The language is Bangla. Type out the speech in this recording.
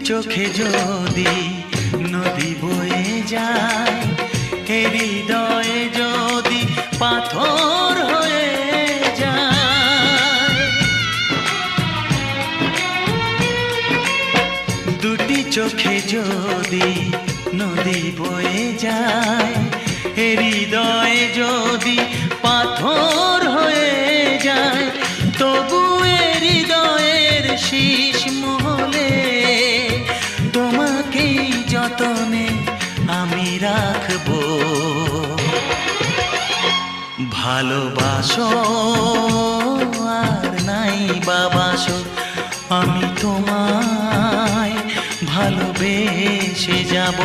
চোখে যদি নদী বয়ে যায়, হৃদয়ে যদি পাথর হয়ে যায়, দুটি চোখে যদি নদী বয়ে যায়, হৃদয়ে যদি পাথর হয়ে যায়, তবু হৃদয়ের শীষ মহলে তোমাকেই যতনে আমি রাখবো। ভালোবাসো আর নাই বাবাসো, আমি তোমায় ভালোবেসে যাব।